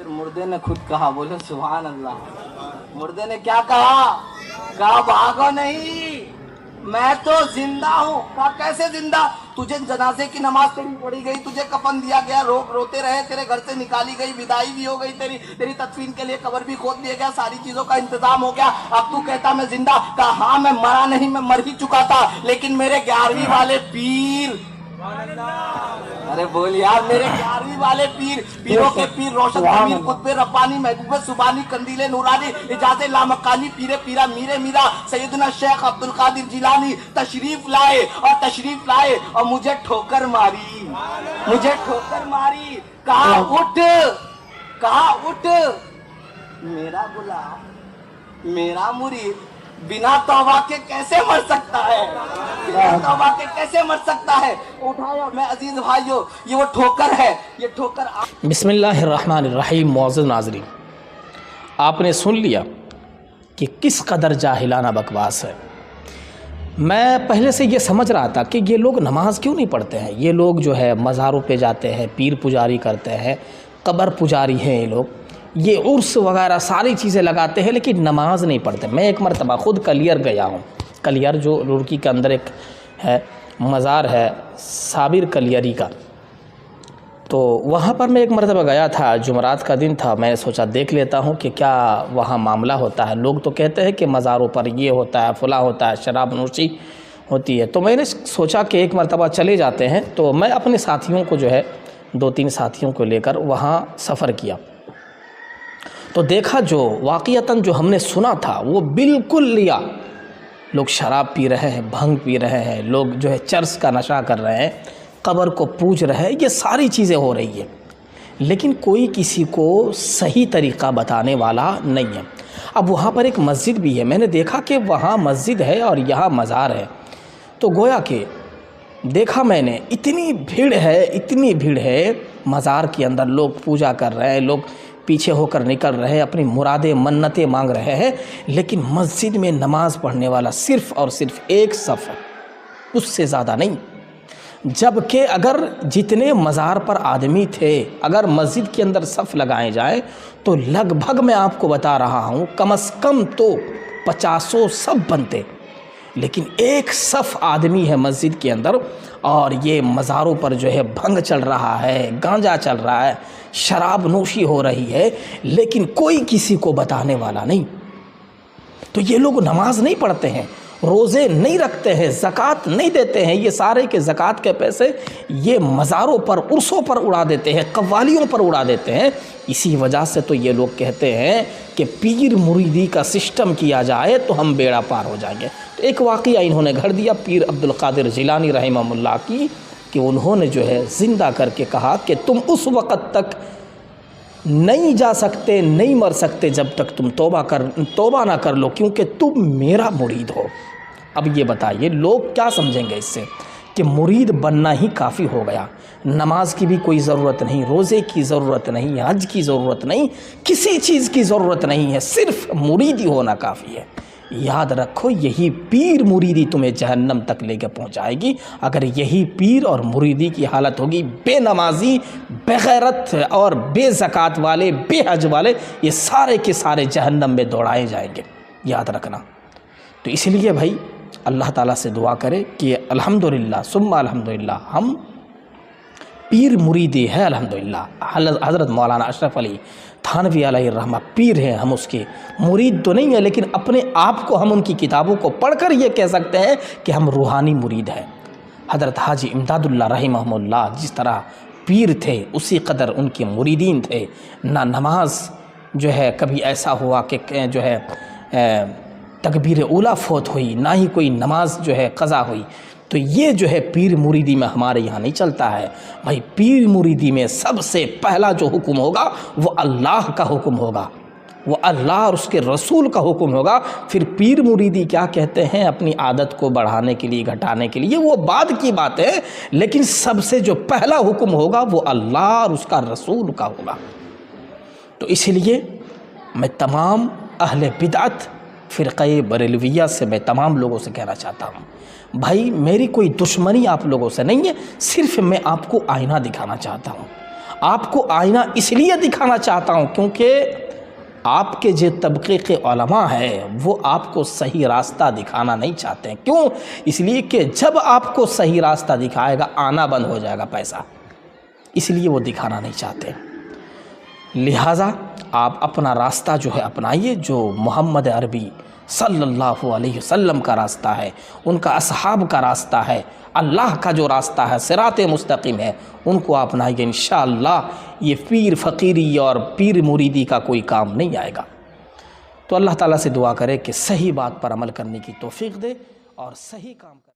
پھر مردے نے خود کہا, بولے سبحان اللہ. مردے نے کیا کہا؟ کہا بھاگو نہیں, میں تو زندہ ہوں. کہا کیسے زندہ؟ تجھے جنازے کی نماز تیری پڑھی گئی, تجھے کفن دیا گیا, روتے رہے, تیرے گھر سے نکالی گئی, ودائی بھی ہو گئی, تیری تدفین کے لیے قبر بھی کھود دیا گیا, ساری چیزوں کا انتظام ہو گیا, اب تو کہتا میں زندہ. کہا ہاں میں مرا نہیں, میں مر ہی چکا تھا, لیکن میرے 11ویں والے پیر, ارے بول یار, میرے 11ویں والے پیروں کے پیر, روشن امیر, قطب ربانی, محبوب سبحانی, قندیل نورانی, اجاز لامکانی, پیرا میرے میرا, سیدنا شیخ عبد القادر جیلانی تشریف لائے اور مجھے ٹھوکر ماری. کہا اٹھ, میرا غلام, میرا مرید بنا توبہ کے کیسے مر سکتا ہے؟ اٹھایا میں عزیز بھائیو, یہ وہ ٹھوکر ہے, یہ ٹھوکر. بسم اللہ الرحمن الرحیم. معزز ناظرین, آپ نے سن لیا کہ کس قدر جاہلانہ بکواس ہے. میں پہلے سے یہ سمجھ رہا تھا کہ یہ لوگ نماز کیوں نہیں پڑھتے ہیں. یہ لوگ جو ہے مزاروں پہ جاتے ہیں, پیر پجاری کرتے ہیں, قبر پجاری ہیں یہ لوگ, یہ عرس وغیرہ ساری چیزیں لگاتے ہیں, لیکن نماز نہیں پڑھتے. میں ایک مرتبہ خود کلیر گیا ہوں. کلیر جو رڑکی کے اندر ایک ہے مزار ہے صابر کلیری کا, تو وہاں پر میں ایک مرتبہ گیا تھا, جمعرات کا دن تھا. میں نے سوچا دیکھ لیتا ہوں کہ کیا وہاں معاملہ ہوتا ہے. لوگ تو کہتے ہیں کہ مزاروں پر یہ ہوتا ہے, فلاں ہوتا ہے, شراب نوشی ہوتی ہے. تو میں نے سوچا کہ ایک مرتبہ چلے جاتے ہیں. تو میں اپنے ساتھیوں کو جو ہے 2-3 ساتھیوں کو لے کر وہاں سفر کیا. تو دیکھا جو واقعتاً جو ہم نے سنا تھا وہ بالکل لیا. لوگ شراب پی رہے ہیں, بھنگ پی رہے ہیں, لوگ جو ہے چرس کا نشہ کر رہے ہیں, قبر کو پوج رہے ہیں, یہ ساری چیزیں ہو رہی ہیں, لیکن کوئی کسی کو صحیح طریقہ بتانے والا نہیں ہے. اب وہاں پر ایک مسجد بھی ہے. میں نے دیکھا کہ وہاں مسجد ہے اور یہاں مزار ہے. تو گویا کہ دیکھا میں نے اتنی بھیڑ ہے مزار کے اندر, لوگ پوجا کر رہے ہیں, لوگ پیچھے ہو کر نکل رہے ہیں, اپنی مرادیں منتیں مانگ رہے ہیں, لیکن مسجد میں نماز پڑھنے والا صرف اور صرف ایک صف ہے, اس سے زیادہ نہیں. جبکہ اگر جتنے مزار پر آدمی تھے, اگر مسجد کے اندر صف لگائے جائیں تو لگ بھگ میں آپ کو بتا رہا ہوں کم از کم تو 50 صف بنتے, لیکن ایک صف آدمی ہے مسجد کے اندر, اور یہ مزاروں پر جو ہے بھنگ چل رہا ہے, گانجا چل رہا ہے, شراب نوشی ہو رہی ہے, لیکن کوئی کسی کو بتانے والا نہیں. تو یہ لوگ نماز نہیں پڑھتے ہیں, روزے نہیں رکھتے ہیں, زکوٰۃ نہیں دیتے ہیں. یہ سارے کے زکوٰۃ کے پیسے یہ مزاروں پر, عرسوں پر اڑا دیتے ہیں, قوالیوں پر اڑا دیتے ہیں. اسی وجہ سے تو یہ لوگ کہتے ہیں کہ پیر مریدی کا سسٹم کیا جائے تو ہم بیڑا پار ہو جائیں گے. تو ایک واقعہ انہوں نے گھڑ دیا پیر عبد القادر جیلانی رحمہ اللہ کی, کہ انہوں نے جو ہے زندہ کر کے کہا کہ تم اس وقت تک نہیں جا سکتے, نہیں مر سکتے جب تک تم توبہ نہ کر لو, کیونکہ تم میرا مرید ہو. اب یہ بتائیے لوگ کیا سمجھیں گے اس سے, کہ مرید بننا ہی کافی ہو گیا, نماز کی بھی کوئی ضرورت نہیں, روزے کی ضرورت نہیں, حج کی ضرورت نہیں, کسی چیز کی ضرورت نہیں ہے, صرف مریدی ہونا کافی ہے. یاد رکھو یہی پیر مریدی تمہیں جہنم تک لے کے پہنچائے گی. اگر یہی پیر اور مریدی کی حالت ہوگی, بے نمازی, بے غیرت اور بے زکوٰۃ والے, بے حج والے, یہ سارے کے سارے جہنم میں دوڑائے جائیں گے, یاد رکھنا. تو اس لیے بھائی اللہ تعالیٰ سے دعا کرے کہ الحمدللہ ثم الحمدللہ ہم پیر مریدی ہے. الحمدللہ حضرت مولانا اشرف علی تھانوی علیہ الرحمہ پیر ہیں, ہم اس کے مرید تو نہیں ہیں, لیکن اپنے آپ کو ہم ان کی کتابوں کو پڑھ کر یہ کہہ سکتے ہیں کہ ہم روحانی مرید ہیں. حضرت حاجی امداد اللہ رحمہ اللہ جس طرح پیر تھے اسی قدر ان کے مریدین تھے. نہ نماز جو ہے کبھی ایسا ہوا کہ جو ہے تکبیر اولیٰ فوت ہوئی, نہ ہی کوئی نماز جو ہے قضا ہوئی. تو یہ جو ہے پیر مریدی میں ہمارے یہاں نہیں چلتا ہے بھائی. پیر مریدی میں سب سے پہلا جو حکم ہوگا وہ اللہ کا حکم ہوگا, وہ اللہ اور اس کے رسول کا حکم ہوگا. پھر پیر مریدی کیا کہتے ہیں اپنی عادت کو بڑھانے کے لیے, گھٹانے کے لیے, وہ بعد کی بات ہے, لیکن سب سے جو پہلا حکم ہوگا وہ اللہ اور اس کا رسول کا ہوگا. تو اسی لیے میں تمام اہل بدعت فرقہ بریلویہ سے میں تمام لوگوں سے کہنا چاہتا ہوں, بھائی میری کوئی دشمنی آپ لوگوں سے نہیں ہے, صرف میں آپ کو آئینہ دکھانا چاہتا ہوں. آپ کو آئینہ اس لیے دکھانا چاہتا ہوں کیونکہ آپ کے جو طبقے کے علماء ہیں وہ آپ کو صحیح راستہ دکھانا نہیں چاہتے ہیں. کیوں؟ اس لیے کہ جب آپ کو صحیح راستہ دکھائے گا آنا بند ہو جائے گا پیسہ، اس لیے وہ دکھانا نہیں چاہتے. لہٰذا آپ اپنا راستہ جو ہے اپنائیے، جو محمد عربی صلی اللہ علیہ وسلم کا راستہ ہے، ان کا اصحاب کا راستہ ہے، اللہ کا جو راستہ ہے صراط مستقیم ہے، ان کو اپنائیے. انشاءاللہ یہ پیر فقیری اور پیر مریدی کا کوئی کام نہیں آئے گا. تو اللہ تعالیٰ سے دعا کرے کہ صحیح بات پر عمل کرنے کی توفیق دے اور صحیح کام کرے.